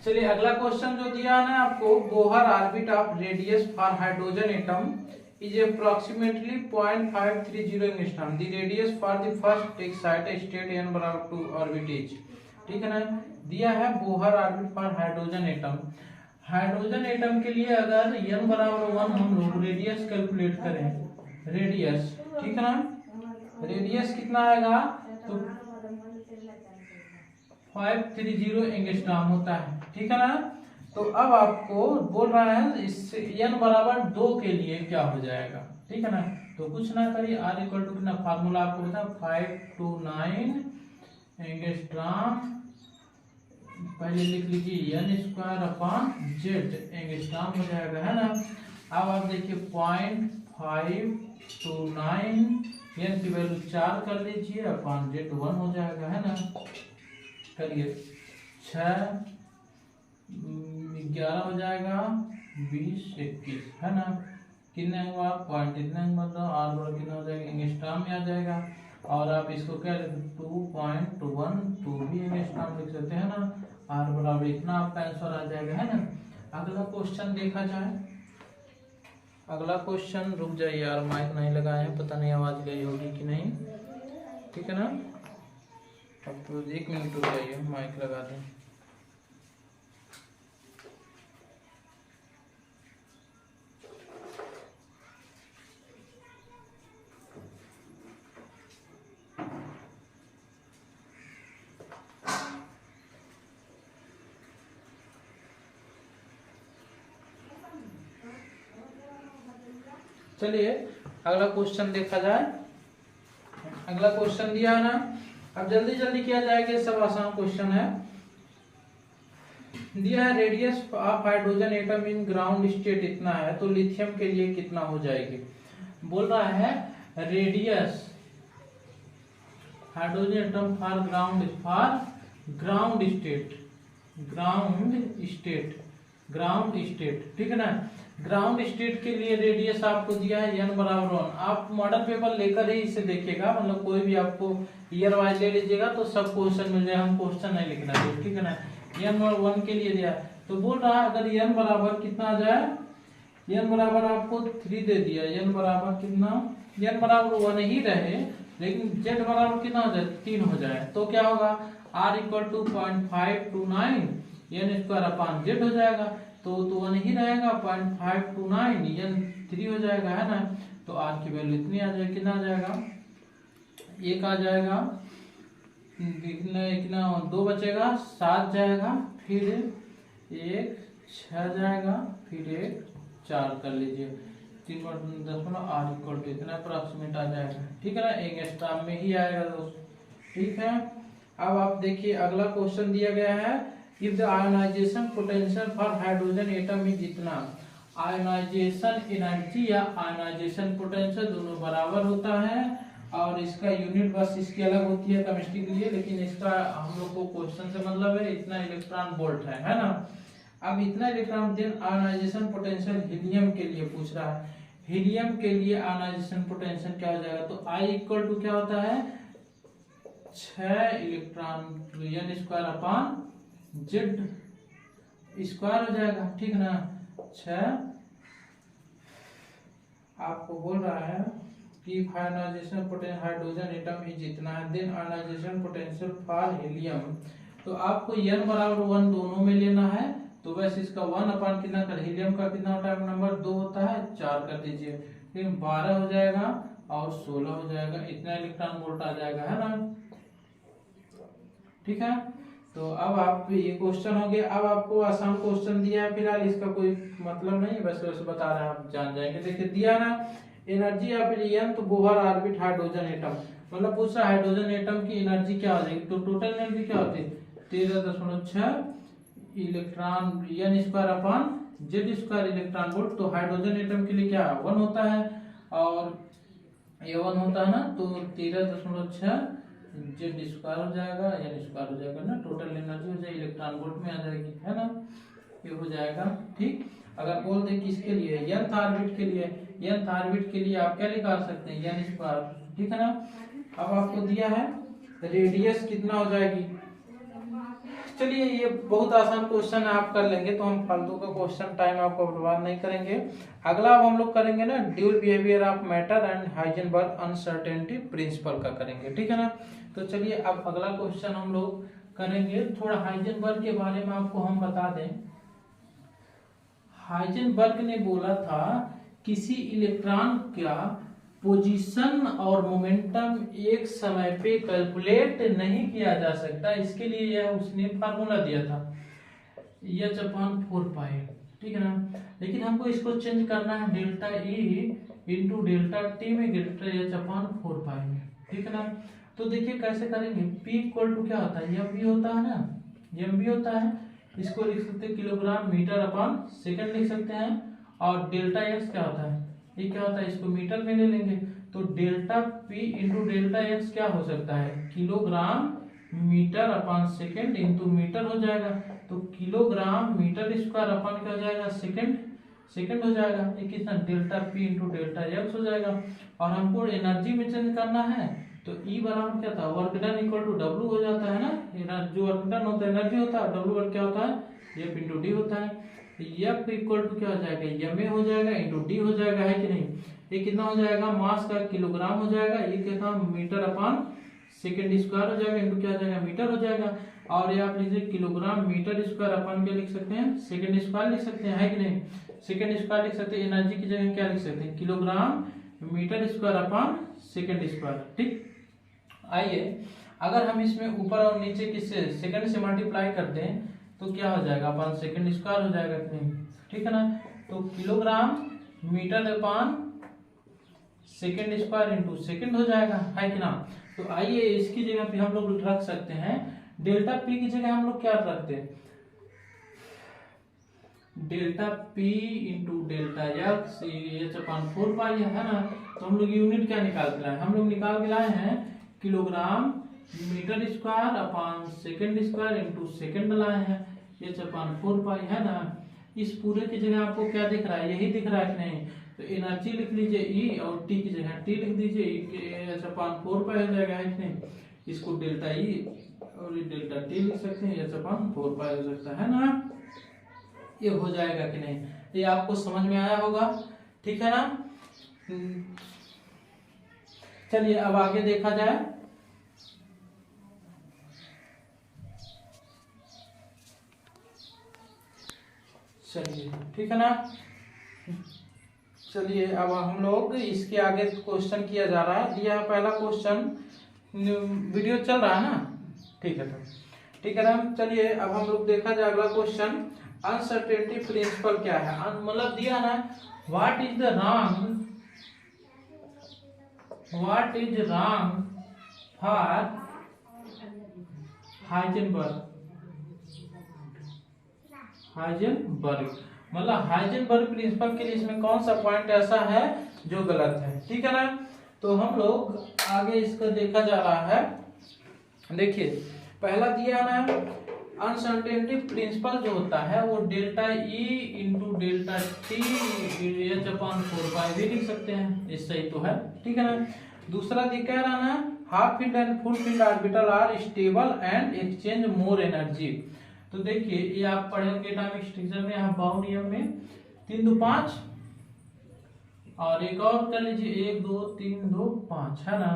चलिए अगला क्वेश्चन जो दिया है ना आपको, Bohr orbit of radius for hydrogen atom is approximately 0.530 angstrom. The radius for the first excited state n बराबर 2 ऑर्बिट इच। ठीक है ना। दिया है Bohr orbit for hydrogen atom. Hydrogen atom के लिए अगर n बराबर 1 हम लोग रेडियस कैलकुलेट करें, रेडियस, ठीक है ना, रेडियस कितना आएगा तो 530 एंगस्ट्रॉम होता है। ठीक है ना। तो अब आपको बोल रहा है इससे n बराबर 2 के लिए क्या हो जाएगा। ठीक है ना। तो कुछ ना करिए, r इक्वल टू कितना, फार्मूला आपको बता 529 एंगस्ट्रॉम, पहले लिख लीजिए n square upon z angstrom हो जाएगा, है ना। अब आप देखिए 0.529 n की वैल्यू 4 कर लीजिए अपॉन z 1 हो जाएगा, है ना। करिए 6 11 हो जाएगा 20 21, है ना। कितने हुआ पॉइंट, इतना मतलब आर बराबर कितना हो जाएगा, एंगस्ट्रॉम में आ जाएगा। और आप इसको क्या 2.12 भी एंगस्ट्रॉम लिख सकते हैं ना। आर बराबर इतना आपका आंसर आ जाएगा, है ना। अगला क्वेश्चन देखा जाए। अगला क्वेश्चन, रुक जाइए यार, माइक नहीं लगाए हैं, पता नहीं आवाज गई होगी कि नहीं। ठीक है ना। अब तो 1 मिनट रुक जाइए, माइक लगा दें। चलिए अगला क्वेश्चन देखा जाए। अगला क्वेश्चन दिया है ना, अब जल्दी जल्दी किया जाएगा, सब आसान क्वेश्चन है। दिया है radius of hydrogen atom in ground state इतना है, तो लिथियम के लिए कितना हो जाएगी। बोल रहा है radius hydrogen atom for ground state, ठीक है ना। ग्राउंड स्टेट के लिए रेडियस आपको दिया है n बराबर 1। आप मॉडल पेपर लेकर ही इसे देखिएगा, मतलब कोई भी आपको ईयर वाइज ले लीजिएगा तो सब क्वेश्चन मिल जाएगा, हम क्वेश्चन नहीं लिखना है, ठीक है ना। n और 1 के लिए दिया, तो बोल रहा है अगर n बराबर कितना आ जाए, n बराबर आपको 3 दे दिया, n बराबर कितना, n बराबर 1 ही रहे लेकिन z बराबर कितना हो जाए 3 हो जाए, तो क्या होगा r equal to 0.529 n square upon z हो जाएगा। तो 1 ही रहेगा, 0.529 n 3 हो जाएगा, है ना। तो r की वैल्यू इतनी आ जाएगी, कितना आ जाएगा 1 आ जाएगा, कितना 2 बचेगा 7 जाएगा, फिर 1 6 जाएगा, फिर 1 4 कर लीजिए, 3 r इक्वल टू इतना अप्रोक्सीमेट आ जाएगा, ठीक है ना। एंगस्ट्रॉम में ही आएगा दोस्त, ठीक है। अब आप देखिए अगला क्वेश्चन दिया गया है, if the ionisation potential for hydrogen atom is इतना। आयोनाइजेशन एनर्जी या आयोनाइजेशन पोटेंशियल दोनों बराबर होता है, और इसका यूनिट बस इसकी अलग होती है केमिस्ट्री के लिए, लेकिन इसका हम लोग को क्वेश्चन से मतलब है इतना इलेक्ट्रॉन वोल्ट है ना। अब इतना electron then ionization potential helium के लिए पूछ रहा है। हीलियम के लिए आयोनाइजेशन पोटेंशियल क्या हो जाएगा, तो I इक्वल टू क्या होता है 6 electron n square upon z square हो जाएगा, ठीक ना। 6 आपको बोल रहा है कि ionization potential hydrogen atom is इतना है, then ionization potential for helium, तो आपको n बराबर 1 दोनों में लेना है, तो वैसे इसका 1 अपॉन कितना कर, हीलियम का कितना होता है नंबर 2 होता है, 4 कर दीजिए, फिर 12 हो जाएगा और 16 हो जाएगा, इतना इलेक्ट्रॉन वोल्ट आ जाएगा, है ना। ठीक है। तो अब आप ये क्वेश्चन हो गया। अब आपको आसान क्वेश्चन दिया है, फिलहाल इसका कोई मतलब नहीं, बस वैसे बता रहे हैं, आप जान जाएंगे। देखिए दिया ना एनर्जी ऑफ हीलियम, तो बोहर ऑर्बिट हाइड्रोजन एटम, मतलब पूछ रहा हाइड्रोजन एटम की एनर्जी क्या हो जाएगी, तो टोटल एनर्जी क्या होती है 13.6 electron n square upon z square electron volt. तो हाइड्रोजन एटम के लिए क्या 1 होता है, और ये 1 होता है ना, तो 13.6 z स्क्वायर हो जाएगा, n स्क्वायर हो जाएगा ना, टोटल एनर्जी हो जाएगी इलेक्ट्रॉन वोल्ट में आ जाएगी, है ना। ये हो जाएगा, ठीक। अगर बोल दे किसके लिए nth ऑर्बिट के लिए, nth ऑर्बिट के लिए आप क्या निकाल सकते हैं n स्क्वायर, ठीक है ना। अब आपको दिया है रेडियस कितना हो जाएगी, चलिए ये बहुत आसान क्वेश्चन है, आप कर लेंगे, तो हम फालतू का क्वेश्चन टाइम आपको बर्बाद नहीं करेंगे। अगला अब हम लोग करेंगे ना dual behaviour of matter and Heisenberg uncertainty principle का करेंगे, ठीक है ना। तो चलिए अब अगला क्वेश्चन हम लोग करेंगे। थोड़ा हाइजेनबर्ग के बारे में आपको हम बता दें। हाइजेनबर्ग ने बोला था किसी इलेक्ट्रॉन का पोजीशन और मोमेंटम एक समय पे कैलकुलेट नहीं किया जा सकता, इसके लिए यह उसने फार्मूला दिया था H/4π, ठीक है ना। लेकिन हमको इसको चेंज करना है delta E into delta T में डेल्टा H/4π में, ठीक है ना। तो देखिए कैसे करेंगे। P इक्वल टू क्या होता है, एम भी होता है ना, एम भी होता है, इसको लिख सकते हैं किलोग्राम मीटर अपॉन सेकंड लिख सकते हैं। और डेल्टा एक्स क्या होता है, ये क्या होता है, इसको मीटर में ले लेंगे, तो delta P into delta X क्या हो सकता है, kilogram metre upon second into metre हो जाएगा। तो किलोग्राम मीटर स्क्वायर अपॉन क्या हो जाएगा, सेकंड हो जाएगा। ये कितना, delta P into delta X हो जाएगा। और हमको एनर्जी में चेंज करना है, तो ई बराबर क्या था, work done equal to W हो जाता है ना। जो वर्क डन होता है एनर्जी होता है, डब्ल्यू वर्क क्या होता है, एफ इंटू डी होता है। एफ इक्वल टू क्या हो जाएगा, एम ए हो जाएगा इंटू डी हो जाएगा, है कि नहीं। ये कितना हो जाएगा, मास का किलोग्राम हो जाएगा, ये कितना मीटर अपॉन सेकेंड स्क्वायर हो जाएगा इंटू क्या हो जाएगा, मीटर हो जाएगा। और ये आप लीजिए किलोग्राम मीटर स्क्वायर अपॉन क्या लिख सकते हैं, सेकेंड स्क्वायर लिख सकते हैं, है कि नहीं। सेकेंड स्क्वायर लिख सकते हैं, एनर्जी की जगह क्या लिख सकते हैं, kilogram metre square upon second square, ठीक। आइए अगर हम इसमें ऊपर और नीचे किससे सेकंड से मल्टीप्लाई करते हैं तो क्या हो जाएगा, अपन सेकंड स्क्वायर हो जाएगा कि नहीं, ठीक है ना। तो kilogram metre upon second square into second हो जाएगा, है कि ना। तो आइए इसकी जगह पे हम लोग रख सकते हैं डेल्टा पी की जगह हम लोग क्या रखते हैं, delta P into delta x H/4π है ना। तो हम लोग यूनिट क्या निकाल के लाए, हम लोग निकाल के लाए हैं kilogram metre square upon second square into second लाए हैं, H/4π है ना। इस पूरे की जगह आपको क्या दिख रहा है, यही दिख रहा है कि नहीं। तो एनर्जी लिख लीजिए E और टी की जगह टी लिख दीजिए, H/4π हो जाएगा, है कि नहीं। इसको डेल्टा E और डेल्टा टी लिख सकते हैं, H/4π हो सकता है ना। ये हो जाएगा कि नहीं, ये आपको समझ में आया होगा, ठीक है ना। चलिए अब आगे देखा जाए। चलिए ठीक है ना। चलिए अब हम लोग इसके आगे क्वेश्चन किया जा रहा है। यह पहला क्वेश्चन, वीडियो चल रहा है ना, ठीक है। तो ठीक है ना, चलिए अब हम लोग देखा जाए अगला क्वेश्चन। अनसर्टेनिटी प्रिंसिपल क्या है, मतलब दिया ना, what is wrong for Heisenberg, मतलब हाइजेनबर्ग प्रिंसिपल के लिए इसमें कौन सा पॉइंट ऐसा है जो गलत है, ठीक है ना। तो हम लोग आगे इसका देखा जा रहा है। देखिए पहला दिया ना, अनसर्टेनिटी प्रिंसिपल जो होता है वो delta E into delta T H/4π भी लिख सकते हैं, ये सही तो है, ठीक है ना। दूसरा दिखा रहा ना, half filled and full filled orbital are stable and exchange more energy. तो देखिए ये आप पढ़ेंगे एटॉमिक स्ट्रक्चर में, यहाँ बाउ नियम में 3 2 5 और एक और कर लीजिए 1 2 3 2 5 है ना।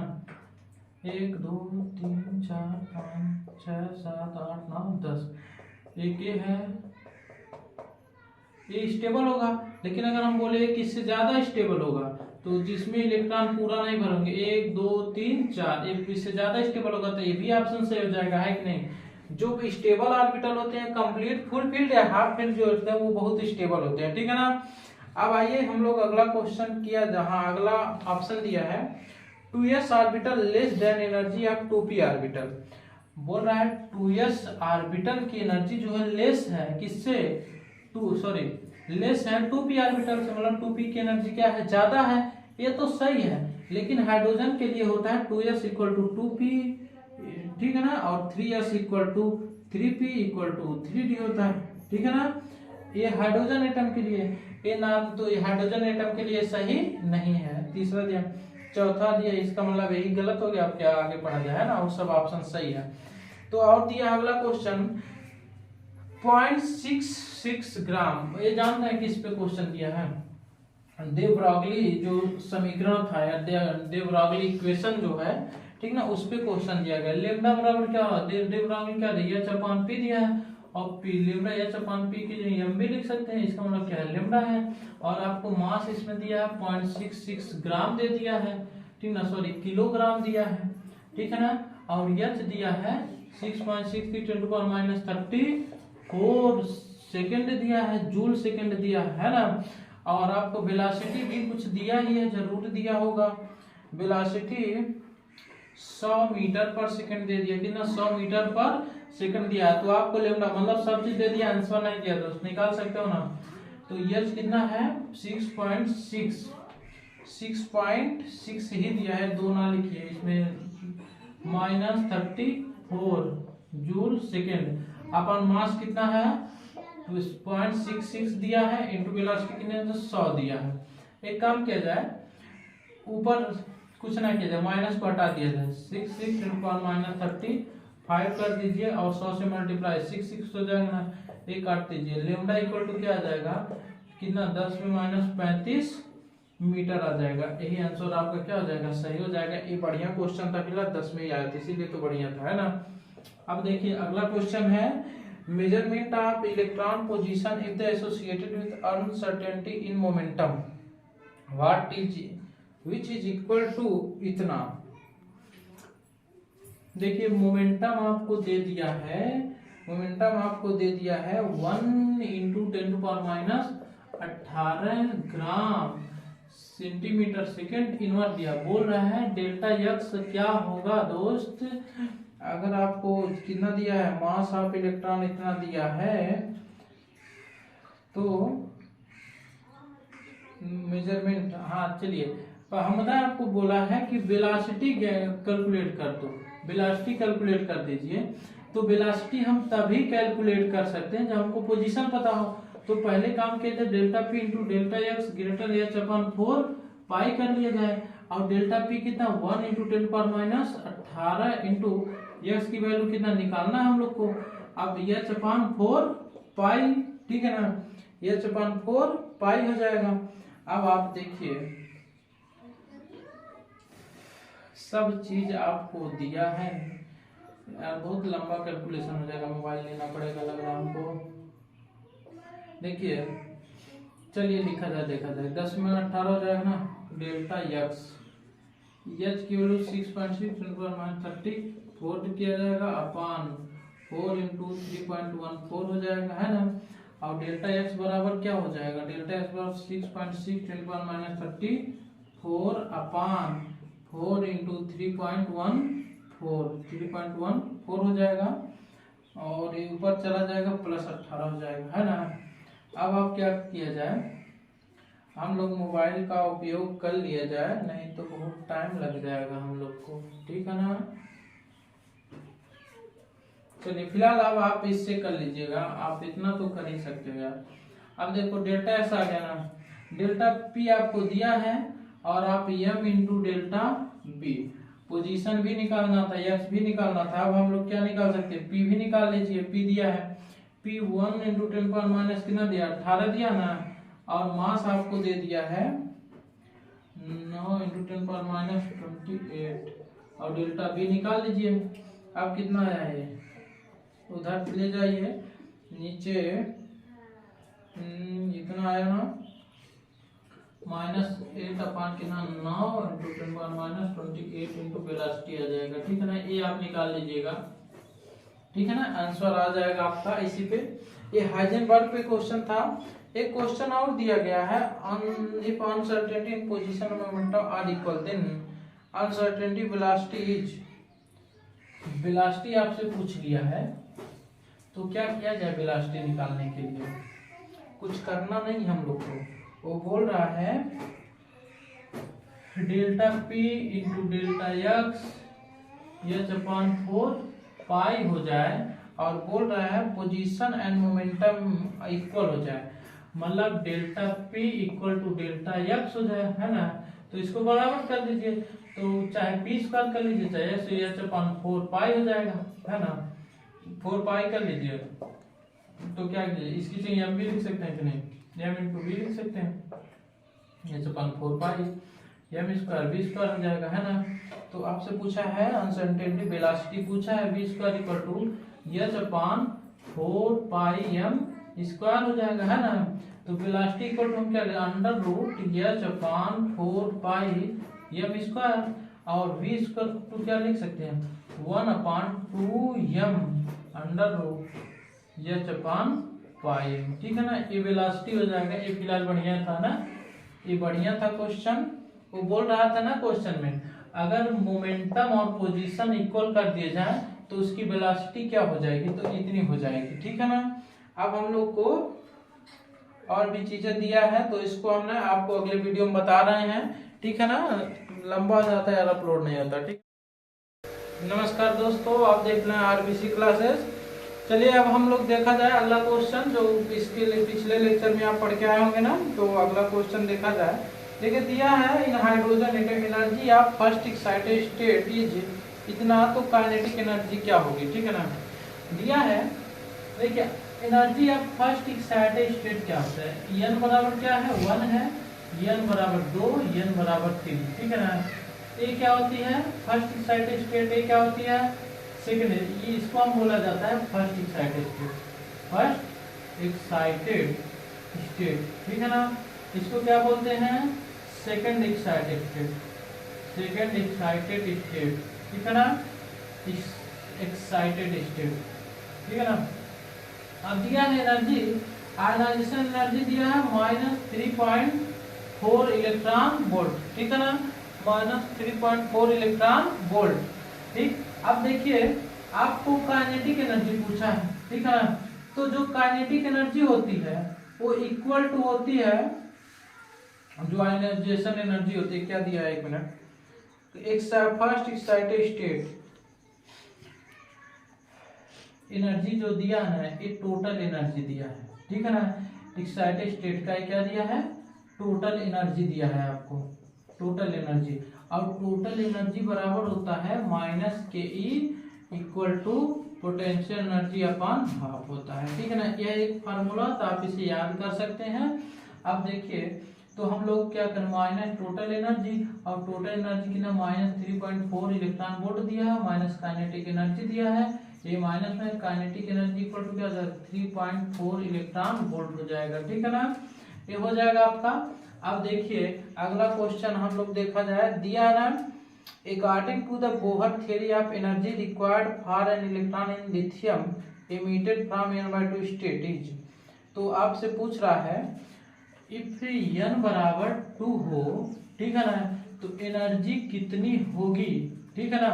1 2 3 4 5 6 7 8 9 10 एक ये है, ये स्टेबल होगा। लेकिन अगर हम बोले कि इससे ज्यादा स्टेबल होगा तो जिसमें इलेक्ट्रॉन पूरा नहीं भरेंगे 1 2 3 4, एक इससे ज्यादा स्टेबल होगा तो ये भी ऑप्शन सही हो जाएगा, है कि नहीं। जो भी स्टेबल ऑर्बिटल होते हैं कंप्लीट फुल फील्ड या हाफ फील्ड जो होते हैं वो बहुत स्टेबल होते हैं, ठीक है ना। अब आइए हम लोग अगला क्वेश्चन किया, जहां अगला ऑप्शन दिया है 2s orbital less than energy of 2p orbital. बोल रहा है 2s ऑर्बिटल की एनर्जी जो है लेस है किससे, लेस है 2p ऑर्बिटल से, मतलब 2p की एनर्जी क्या है, ज्यादा है। ये तो सही है, लेकिन हाइड्रोजन के लिए होता है 2s इक्वल टू 2p, ठीक है ना, और 3s equal to 3p equal to 3d होता है, ठीक है ना। ये हाइड्रोजन एटम के लिए, ये नाम तो ये हाइड्रोजन एटम के लिए सही नहीं है। तीसरा दिया, चौथा दिया, इसका मतलब यही गलत हो गया। अब क्या आगे पढ़ा जाए ना, वो सब ऑप्शन सही है। तो और दिया अगला क्वेश्चन, 0.66 ग्राम। ये जानते हैं किस पे क्वेश्चन दिया है? दे ब्रॉगली जो समीकरण था या दे ब्रॉगली इक्वेशन जो है, ठीक ना, उस पे क्वेश्चन दिया गया। लेमडा बराबर क्या हो, दे ब्रॉगली क्या दिया, एच अपॉन पी दिया है, और P lambda H upon P की जगह एम भी लिख सकते हैं, इसका मतलब क्या है, लेमडा है। और आपको मास इसमें दिया है 0.66 ग्राम दे दिया है, ठीक ना, सॉरी किलोग्राम दिया है, ठीक है ना। और एच दिया है 6.63 × 10⁻34 सेकेंड दिया है, जूल सेकेंड दिया है ना। और आपको वेलोसिटी भी कुछ दिया ही है, जरूर दिया होगा। वेलोसिटी 100 मीटर पर सेकंड दे दिया, कितना 100 मीटर पर सेकंड दिया है। तो आपको लेमडा मतलब सब चीज दे दिया, आंसर नहीं दिया तो निकाल सकते हो ना। तो एच कितना है 6.6 ही दिया है, दो ना लिखिए इसमें, -34 जूल सेकेंड अपन मास कितना है 0.66 दिया है, इंटू वेलोसिटी कितने 100 दिया है। एक काम किया जाए, ऊपर कुछ ना किया जाए, माइनस को हटा दिया जाए, 66 × -35 कर दीजिए और 100 से मल्टीप्लाई 66 हो जाएगा ना, एक काट दीजिए। लेमडा इक्वल टू क्या आ जाएगा, कितना 10 में -35 मीटर आ जाएगा। यही आंसर आपका क्या हो जाएगा, सही हो जाएगा। ये बढ़िया क्वेश्चन था, फिलहाल 10 में ही आया था, इसीलिए तो बढ़िया था, है ना। अब देखिए अगला क्वेश्चन है, measurement of electron position if the associated with uncertainty in momentum what is which is equal to इतना। देखिए मोमेंटम आपको दे दिया है, मोमेंटम आपको दे दिया है 1 × 10⁻18 ग्राम सेंटीमीटर सेकेंड इनवर्स दिया। बोल रहा है डेल्टा एक्स क्या होगा दोस्त, अगर आपको कितना दिया है, मास ऑफ इलेक्ट्रॉन इतना दिया है, तो मेजरमेंट, हाँ चलिए हमने आपको बोला है कि वेलोसिटी कैलकुलेट कर दो, वेलोसिटी कैलकुलेट कर दीजिए। तो वेलोसिटी हम तभी कैलकुलेट कर सकते हैं जब हमको पोजीशन पता हो। तो पहले काम किया जाए, delta P into delta x greater H upon 4 पाई कर लिया जाए। और डेल्टा पी कितना 1 × 10⁻18 इंटू एक्स की वैल्यू कितना निकालना है हम लोग को। अब एच अपॉन 4 पाई, ठीक है ना, एच अपॉन 4 पाई हो जाएगा। अब आप देखिए सब चीज आपको दिया है यार, बहुत लंबा कैलकुलेशन हो जाएगा, मोबाइल लेना पड़ेगा लग रहा है हमको। देखिए चलिए लिखा जाए, देखा जाए, 10 में 18 हो जाएगा ना, डेल्टा एक्स एच की वैल्यू 6.6 × 34 किया जाएगा अपॉन 4 × 3.14 हो जाएगा, है ना। और डेल्टा एक्स बराबर क्या हो जाएगा, डेल्टा एक्स बराबर 6.6 × 10⁻34 अपॉन 4 × 3.14 हो जाएगा, और ये ऊपर चला जाएगा +18 हो जाएगा, है ना। अब आप क्या किया जाए, हम लोग मोबाइल का उपयोग कर लिया जाए, नहीं तो बहुत टाइम लग जाएगा हम लोग को, ठीक है ना। चलिए फिलहाल अब आप इससे कर लीजिएगा, आप इतना तो कर ही सकते हो यार। अब देखो डेल्टा एस आ गया ना, डेल्टा पी आपको दिया है, और आप M into delta B, position भी निकालना था, एक्स भी निकालना था। अब हम लोग क्या निकाल सकते हैं, पी भी निकाल लीजिए। पी दिया है, पी 1 × 10⁻- कितना दिया 18 दिया ना, और मास आपको दे दिया है 9 × 10⁻28, और डेल्टा बी निकाल लीजिए। अब कितना आया है, उधर ले जाइए नीचे, इतना आया ना, -8 अपॉन कितना 9 × 10⁻28 इंटू वेलोसिटी आ जाएगा, ठीक है ना। ये आप निकाल लीजिएगा, ठीक है ना, आंसर आ जाएगा आपका इसी पे। ये हाइजेनबर्ग पे क्वेश्चन था। एक क्वेश्चन और दिया गया है, if uncertainty in position of momentum are equal then uncertainty velocity is, velocity आपसे पूछ लिया है, तो क्या किया जाए वेलोसिटी निकालने के लिए, कुछ करना नहीं हम लोग को। वो बोल रहा है delta P into delta x H upon 4 पाई हो जाए, और बोल रहा है पोजीशन एंड मोमेंटम इक्वल हो जाए, मतलब delta P equal to delta X हो जाए, है ना। तो इसको बराबर कर दीजिए, तो चाहे पी स्क्वायर कर लीजिए, चाहे एच अपॉन 4 पाई हो जाएगा, है ना। 4 पाई कर लीजिए, तो क्या इसकी जगह एम भी लिख सकते हैं कि नहीं, एम इंटू बी लिख सकते हैं, ये अपन 4 pi M square B square हो जाएगा, है ना। तो आपसे पूछा है अनसर्टेनिटी वेलोसिटी पूछा है, B square equal to H upon 4 pi M square हो जाएगा, है ना। तो वेलोसिटी इक्वल टू हम क्या लेंगे, under root H upon 4 pi M square, और वी स्क्वायर टू क्या लिख सकते हैं 1 अपान 2 एम अंडर रूट एच अपान पाई एम, ठीक है ना। ये वेलोसिटी हो जाएगा। ये फिलहाल बढ़िया था ना, ये बढ़िया था क्वेश्चन। वो बोल रहा था ना क्वेश्चन में, अगर मोमेंटम और पोजीशन इक्वल कर दिए जाए तो उसकी वेलोसिटी क्या हो जाएगी, तो इतनी हो जाएगी, ठीक है ना। अब हम लोग को और भी चीजें दिया है, तो इसको हमने आपको अगले वीडियो में बता रहे हैं, ठीक है ना। लंबा हो जाता है यार, अपलोड नहीं होता, ठीक। नमस्कार दोस्तों, आप देख रहे हैं आरबीसी क्लासेस। चलिए अब हम लोग देखा जाए अगला क्वेश्चन, जो इसके लिए पिछले लेक्चर में आप पढ़ के आए होंगे ना, तो अगला क्वेश्चन देखा जाए। देखिए दिया है in hydrogen atom energy of first excited state is इतना, तो काइनेटिक एनर्जी क्या होगी, ठीक है ना। दिया है, देखिए energy of first excited state क्या होता है, एन बराबर क्या है 1 है, एन बराबर 2, एन बराबर 3, ठीक है ना। ये क्या होती है फर्स्ट एक्साइटेड स्टेट, ये क्या होती है सेकेंड, ये इसको हम बोला जाता है first excited state, first excited state, ठीक है ना। इसको क्या बोलते हैं second excited state, second excited state, ठीक है ना, एक्साइटेड स्टेट, ठीक है ना। अब दिया है एनर्जी, आयनाइजेशन एनर्जी दिया है -3.4 इलेक्ट्रॉन वोल्ट, ठीक है ना, -3.4 इलेक्ट्रॉन वोल्ट, ठीक। अब देखिए आपको काइनेटिक एनर्जी पूछा है, ठीक है ना। तो जो काइनेटिक एनर्जी होती है वो इक्वल टू होती है जो आयनाइजेशन एनर्जी होती है, क्या दिया है 1 मिनट, तो एक फर्स्ट एक्साइटेड स्टेट एनर्जी जो दिया है ये टोटल एनर्जी दिया है, ठीक है ना। एक्साइटेड स्टेट का क्या दिया है, टोटल एनर्जी दिया है आपको, टोटल एनर्जी, और टोटल एनर्जी बराबर होता है -ke equal to potential energy upon half होता है, ठीक है ना। यह एक फार्मूला, तो आप इसे याद कर सकते हैं। अब देखिए तो हम लोग क्या करें, माइनस टोटल एनर्जी, और टोटल एनर्जी कितना -3.4 इलेक्ट्रॉन वोल्ट दिया है, माइनस काइनेटिक एनर्जी दिया है, ये माइनस में काइनेटिक एनर्जी इक्वल टू क्या 3.4 इलेक्ट्रॉन वोल्ट हो जाएगा, ठीक है ना। ये हो जाएगा आपका। अब देखिए अगला क्वेश्चन हम लोग देखा जाए, दिया है ना according to the Bohr theory of energy required for an electron in lithium emitted from n/2 state is, तो आपसे पूछ रहा है इफ n बराबर 2 हो, ठीक है ना, तो एनर्जी कितनी होगी, ठीक है ना।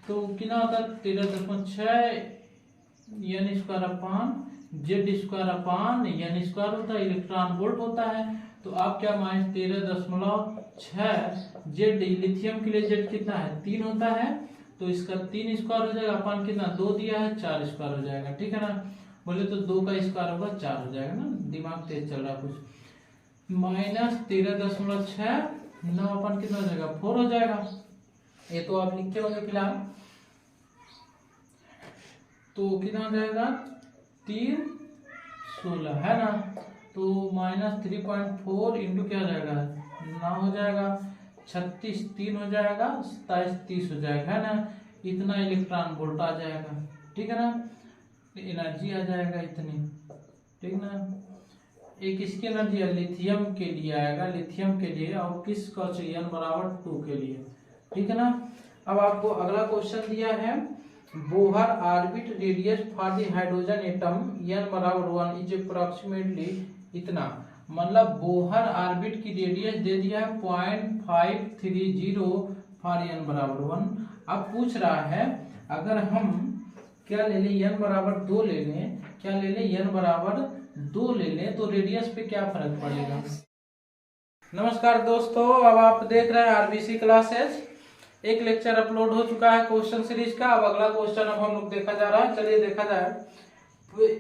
तो कितना होता है 13.6 n square upon Z square अपान n स्क्वायर होता है, इलेक्ट्रॉन वोल्ट होता है। तो आप क्या -13.6 जेड, लिथियम के लिए जेड कितना है 3 होता है, तो इसका 3 स्क्वायर हो जाएगा, अपान कितना 2 दिया है 4 स्क्वायर हो जाएगा, ठीक है ना। बोले तो 2 का स्क्वायर होगा 4 हो जाएगा ना, दिमाग तेज चल रहा है कुछ। -13.6 9 अपन कितना हो जाएगा 4 हो जाएगा, ये तो आप लिखते होंगे फिलहाल। तो कितना हो जाएगा 3 16 है ना, तो -3.4 इंटू क्या हो जाएगा 9 हो जाएगा, 36 3 हो जाएगा, 27 30 हो जाएगा, है ना। इतना इलेक्ट्रॉन वोल्ट आ जाएगा, ठीक है ना, एनर्जी आ जाएगा इतनी, ठीक ना। एक इसकी एनर्जी है लिथियम के लिए आएगा, लिथियम के लिए, और किस का चाहिए n बराबर 2 के लिए, ठीक है ना। अब आपको अगला क्वेश्चन दिया है, Bohr orbit radius for the hydrogen atom n बराबर 1 इज अप्रोक्सीमेटली इतना, मतलब बोहर ऑर्बिट की रेडियस दे दिया है 0.530 फॉर n बराबर 1। अब पूछ रहा है अगर हम क्या ले लें n बराबर 2 ले लें, क्या ले लें n बराबर 2 ले लें, तो रेडियस पे क्या फर्क पड़ेगा। नमस्कार दोस्तों, अब आप देख रहे हैं आरबीसी क्लासेस। एक लेक्चर अपलोड हो चुका है क्वेश्चन सीरीज का, अब अगला क्वेश्चन अब हम लोग देखा जा रहा है। चलिए देखा जाए,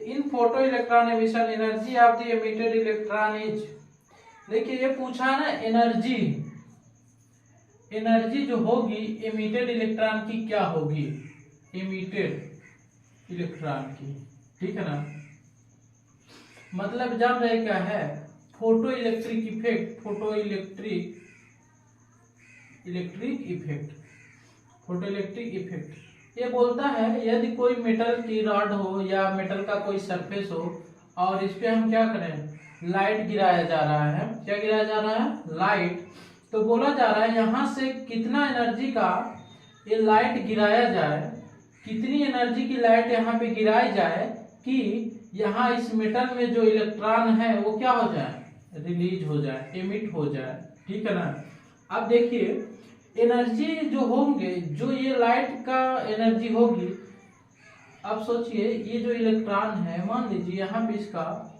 in photo electron emission energy of the emitted electron is, देखिए ये पूछा ना एनर्जी, एनर्जी जो होगी एमिटेड इलेक्ट्रॉन की क्या होगी, एमिटेड इलेक्ट्रॉन की, ठीक है ना। मतलब जान रहे क्या है, photo electric effect, photo electric effect, photo electric effect. ये बोलता है यदि कोई मेटल की रॉड हो या मेटल का कोई सरफेस हो और इस पे हम क्या करें, लाइट गिराया जा रहा है, क्या गिराया जा रहा है, लाइट। तो बोला जा रहा है यहाँ से कितना एनर्जी का ये लाइट गिराया जाए, कितनी एनर्जी की लाइट यहाँ पे गिराई जाए कि यहाँ इस मेटल में जो इलेक्ट्रॉन है वो क्या हो जाए, रिलीज हो जाए, एमिट हो जाए, ठीक है ना। अब देखिए एनर्जी जो होंगे, जो ये लाइट का एनर्जी होगी, अब सोचिए ये जो इलेक्ट्रॉन है, मान लीजिए यहाँ पे इसका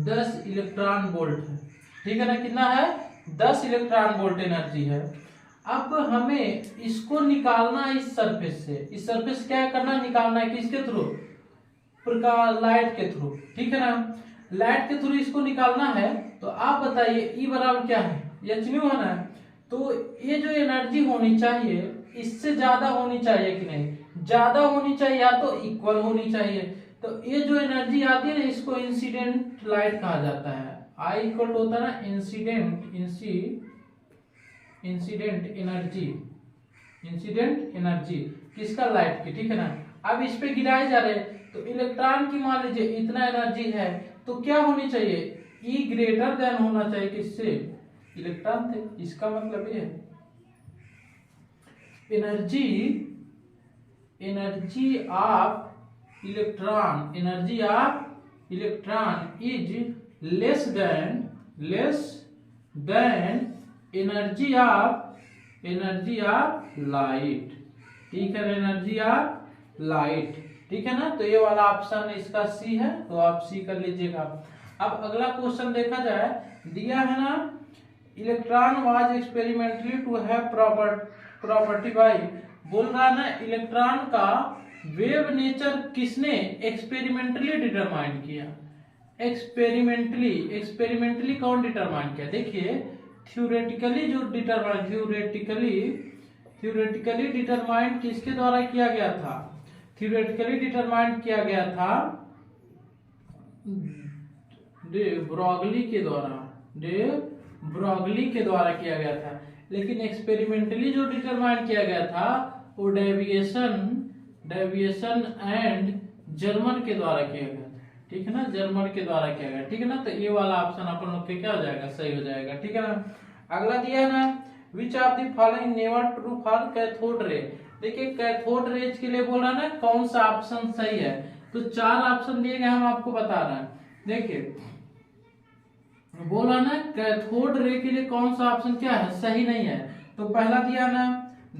10 इलेक्ट्रॉन वोल्ट है, ठीक है ना, कितना है, 10 इलेक्ट्रॉन वोल्ट एनर्जी है। अब हमें इसको निकालना है इस सरफेस से, इस सरफेस क्या करना है, निकालना है किसके थ्रू, प्रकाश लाइट के थ्रू, ठीक है ना, लाइट के थ्रू इसको निकालना है। तो आप बताइए ई बराबर क्या है, एच न्यू है ना। तो ये जो एनर्जी होनी चाहिए इससे ज्यादा होनी चाहिए कि नहीं, ज्यादा होनी चाहिए या तो इक्वल होनी चाहिए। तो ये जो एनर्जी आती है इसको इंसिडेंट लाइट कहा जाता है, आई इक्वल होता है ना इंसिडेंट एनर्जी किसका, लाइट की, ठीक है ना। अब इस पे गिराए जा रहे तो इलेक्ट्रॉन की मान लीजिए इतना एनर्जी है तो क्या होनी चाहिए, ई ग्रेटर देन होना चाहिए किससे, इलेक्ट्रॉन थे। इसका मतलब ये energy of electron is less than energy of light, ठीक है, एनर्जी ऑफ लाइट, ठीक है ना। तो ये वाला ऑप्शन इसका सी है, तो आप सी कर लीजिएगा। अब अगला क्वेश्चन देखा जाए, दिया है ना, electron was experimentally to have property by, बोल रहा है ना इलेक्ट्रॉन का वेव नेचर किसने एक्सपेरिमेंटली डिटरमाइन किया, एक्सपेरिमेंटली कौन डिटरमाइन किया, देखिए थ्योरेटिकली जो डिटरमाइन, थ्योरेटिकली डिटरमाइन किसके द्वारा किया गया था, थ्योरेटिकली डिटरमाइन किया गया था डे ब्रॉगली के द्वारा किया गया था। लेकिन एक्सपेरिमेंटली जो डिटरमाइन किया गया था वो डेविएशन एंड जर्मन के द्वारा किया गया था, ठीक है ना, जर्मन के द्वारा किया गया, ठीक है ना। तो ये वाला ऑप्शन अपन लोग के क्या हो जाएगा, सही हो जाएगा, ठीक है ना। अगला दिया है ना, which of the following never true for cathode ray, देखिए कैथोड रेज के लिए बोला ना कौन सा ऑप्शन सही है, तो 4 ऑप्शन दिए गए, हम आपको बता रहे हैं। देखिए बोला ना कैथोड रे के लिए कौन सा ऑप्शन क्या है, सही नहीं है। तो पहला दिया ना,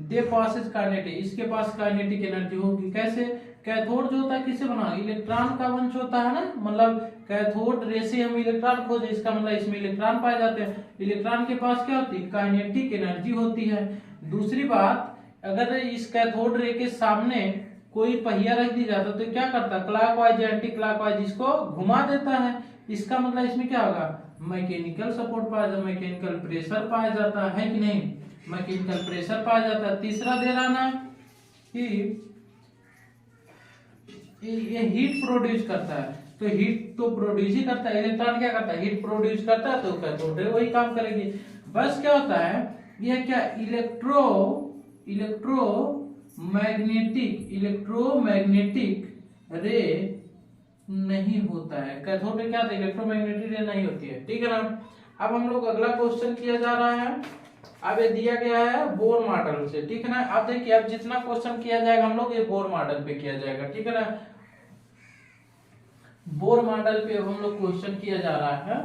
दे पासेज काइनेटिक, इसके पास काइनेटिक एनर्जी होगी, कैसे, कैथोड जो होता है किससे बना, इलेक्ट्रॉन का वंश होता है ना, मतलब कैथोड रे से हम इलेक्ट्रॉन खोजे, इसका मतलब इसमें इलेक्ट्रॉन पाए जाते हैं, इलेक्ट्रॉन के पास क्या होती है, काइनेटिक एनर्जी होती है। दूसरी बात, अगर इस कैथोड रे के सामने कोई पहिया रख दी जाता तो क्या करता, क्लॉकवाइज एंटी क्लॉकवाइज इसको घुमा देता है, इसका मतलब इसमें क्या होगा, मैकेनिकल सपोर्ट पाया जाता, मैकेनिकल प्रेशर पाया जाता है कि नहीं, मैकेनिकल प्रेशर पाया जाता है। तीसरा दे रहा ना कि ये हीट प्रोड्यूस करता है, तो हीट तो प्रोड्यूस ही करता है, इलेक्ट्रॉन क्या करता है, हीट प्रोड्यूस करता है, तो कैथोड रे वही काम करेगी। बस क्या होता है, यह क्या इलेक्ट्रोमैग्नेटिक रे नहीं होता है, कैथोड रे क्या था, इलेक्ट्रोमैग्नेटिक रे नहीं होती है, ठीक है ना। अब हम लोग अगला क्वेश्चन किया जा रहा है, अब ये दिया गया है बोर मॉडल से, ठीक है ना। अब देखिए अब जितना क्वेश्चन किया जाएगा हम लोग ये बोर मॉडल पे किया जाएगा, ठीक है ना, बोर मॉडल पे हम लोग क्वेश्चन किया जा रहा है।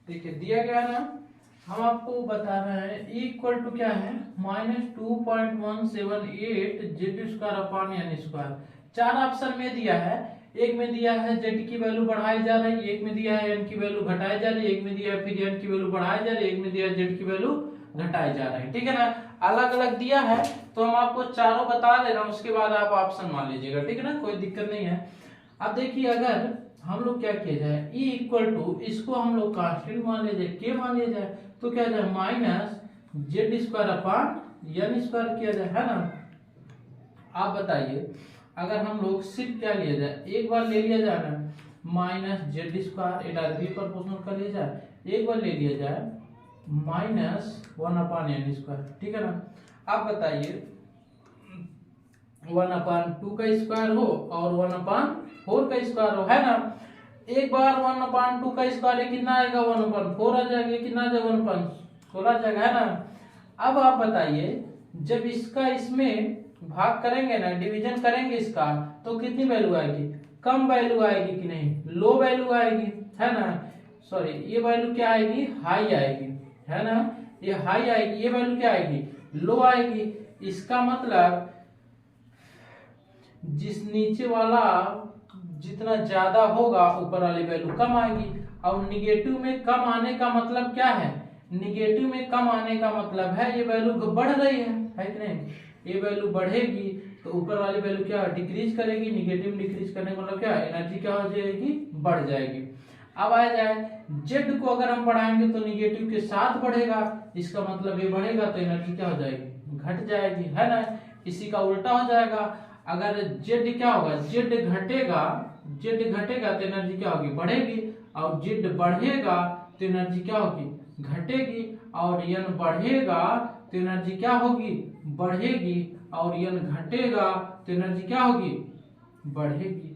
देखिए दिया गया ना, हम आपको बता रहे हैं इक्वल टू क्या है, -2.178 Z square upon N square. 4 option में दिया है, एक में दिया है जेड की वैल्यू बढ़ाई जा रही है, एक में दिया है एन की वैल्यू घटाई जा रही है, एक में दिया है फिर एन की वैल्यू बढ़ाई जा रही है, एक में दिया है जेड की वैल्यू घटाई जा रही है, ठीक है ना। अलग अलग दिया है तो हम आपको चारों बता दे रहा हूं, उसके बाद आप ऑप्शन मान लीजिएगा, ठीक है ना, कोई दिक्कत नहीं है। अब देखिए अगर हम लोग क्या किया जाए, ई इक्वल टू इसको हम लोग कांस्टेंट मान लिया जाए, के मान लिया जाए, तो क्या जाए minus Z square upon N square किया जाए, है ना। आप बताइए, अगर हम लोग सिर्फ क्या लिया जाए, एक बार ले लिया जाए ना माइनस जेड स्क्वायर इधर प्रोपोर्शनल कर लिया जाए, एक बार ले लिया जाए माइनस 1/n स्क्वायर, ठीक है ना। आप बताइए 1/2 का स्क्वायर हो और 1/4 का स्क्वायर हो, है ना। एक बार 1/2 का स्क्वायर कितना आएगा 1/4 आ जाएगा, कितना आ जाएगा 1/16 आ जाएगा, है ना। अब आप बताइए जब इसका इसमें भाग करेंगे ना, डिवीजन करेंगे इसका, तो कितनी वैल्यू आएगी, कम वैल्यू आएगी कि नहीं, लो वैल्यू आएगी, है ना। सॉरी, ये वैल्यू क्या आएगी, हाई आएगी, है ना। ये हाई आएगी, ये वैल्यू क्या आएगी, लो आएगी। इसका मतलब जिस नीचे वाला जितना ज्यादा होगा ऊपर वाली वैल्यू कम आएगी। और निगेटिव में कम आने का मतलब क्या है, निगेटिव में कम आने का मतलब है ये वैल्यू बढ़ रही है कि नहीं। ये वैल्यू बढ़ेगी तो ऊपर वाली वैल्यू क्या डिक्रीज करेगी, निगेटिव डिक्रीज करने का मतलब क्या, एनर्जी क्या हो जाएगी, बढ़ जाएगी। अब आ जाए जेड को अगर हम बढ़ाएंगे तो निगेटिव के साथ बढ़ेगा, इसका मतलब ये बढ़ेगा तो एनर्जी क्या हो जाएगी, घट जाएगी, है ना। इसी का उल्टा हो जाएगा, अगर जेड क्या होगा, जेड घटेगा, जेड घटेगा तो एनर्जी क्या होगी, बढ़ेगी। और जेड बढ़ेगा तो एनर्जी क्या होगी, घटेगी। और यन बढ़ेगा तो एनर्जी क्या होगी, बढ़ेगी। और यन घटेगा तो एनर्जी क्या होगी, बढ़ेगी।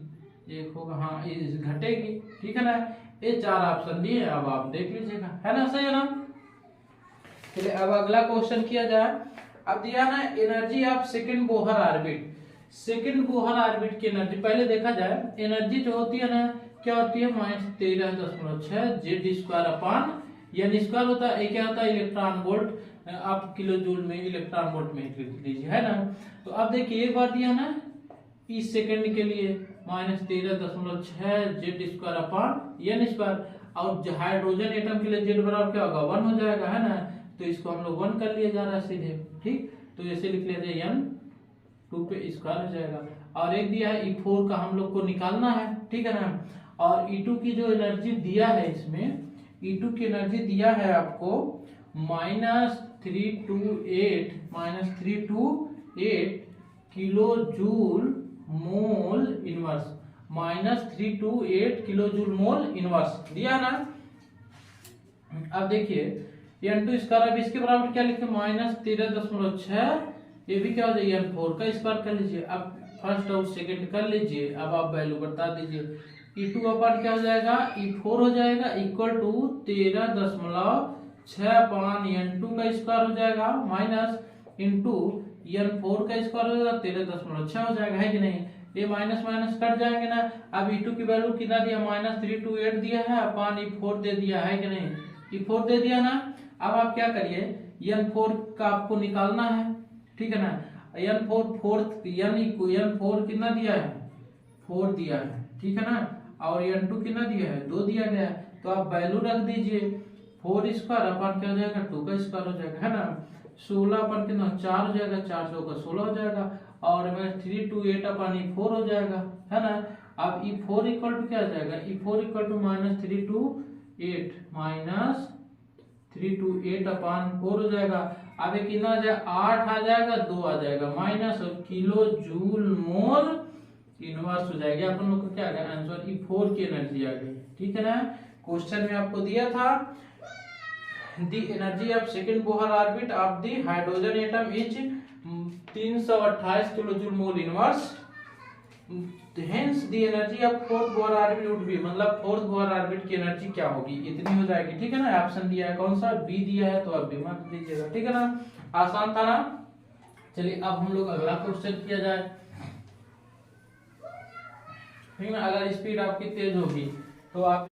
एक होगा, हाँ ये घटेगी, ठीक है ना। ये चार ऑप्शन दिए, अब आप देख लीजिएगा, है ना, सही है ना। चलिए अब अगला क्वेश्चन किया जाए। अब दिया ना energy of second Bohr orbit, second Bohr orbit की एनर्जी पहले देखा जाए। एनर्जी जो होती है ना, क्या होती है, -13.6 Z square upon N square होता है। क्या होता है, इलेक्ट्रॉन वोल्ट, आप किलो जूल में इलेक्ट्रॉन वोल्ट में लिख लीजिए, है ना। तो अब देखिए एक बार दिया ना इस सेकंड के लिए -13.6 Z square upon N square. और हाइड्रोजन एटम के लिए जेड बराबर क्या होगा, 1 हो जाएगा, है ना। तो इसको हम लोग 1 कर लिया जा रहा है सीधे, ठीक। तो ऐसे लिख लिया जाए n 2 पे स्क्वायर हो जाएगा। और एक दिया है E4 का हम लोग को निकालना है, ठीक है ना। और E2 की जो एनर्जी दिया है इसमें, E2 की एनर्जी दिया है आपको -328 kilo joule mole inverse, -328 kilo joule mole inverse दिया ना। अब देखिए n2 स्क्वायर, अब इसके बराबर क्या लिखे, -13.6, ये भी क्या हो जाएगा n4 का स्क्वायर कर लीजिए। अब फर्स्ट और सेकंड कर लीजिए, अब आप वैल्यू बता दीजिए। E2 अपन क्या हो जाएगा, E4 हो जाएगा इक्वल टू 13.6 अपान n2 का स्क्वायर हो जाएगा, माइनस इंटू n4 का स्क्वायर हो जाएगा 13.6 हो जाएगा, है कि नहीं। ये माइनस माइनस कट जाएंगे ना। अब E2 की वैल्यू कितना दिया, -328 दिया है अपान E4 दे दिया है कि नहीं, E4 दे दिया ना। अब आप क्या करिए, n4 का आपको निकालना है, ठीक है ना। n4 कितना दिया है, 4 दिया है, ठीक है ना। और n2 कितना दिया है, 2 दिया गया है। तो आप वैल्यू रख दीजिए, 4 स्क्वायर अपन क्या हो जाएगा, 2 का स्क्वायर हो जाएगा, है ना। 16 अपन कितना 4 हो जाएगा, 4 से होगा 16 हो जाएगा। और 328 अपन E4 हो जाएगा, है ना। अब E4 इक्वल टू क्या आ जाएगा, E4 इक्वल टू -328 अपान 4 हो जाएगा। अब ये कितना आ जाएगा, 8 आ जाएगा, 2 आ जाएगा, माइनस और किलो जूल मोल इनवर्स हो जाएगा। अपन लोग को क्या आ गया आंसर, E4 की एनर्जी आ गई, ठीक है ना। क्वेश्चन में आपको दिया था the energy of second Bohr orbit of the hydrogen atom is 328 kilo joule mole inverse, hence the energy of fourth Bohr orbit would be, मतलब फोर्थ बोहर ऑर्बिट की एनर्जी क्या होगी, इतनी हो जाएगी, ठीक है ना। ऑप्शन दिया है कौन सा, बी दिया है, तो आप बी मार्क दीजिएगा, ठीक है ना। आसान था ना। चलिए अब हम लोग अगला क्वेश्चन किया जाए, ठीक है ना। अगर स्पीड आपकी तेज होगी तो आप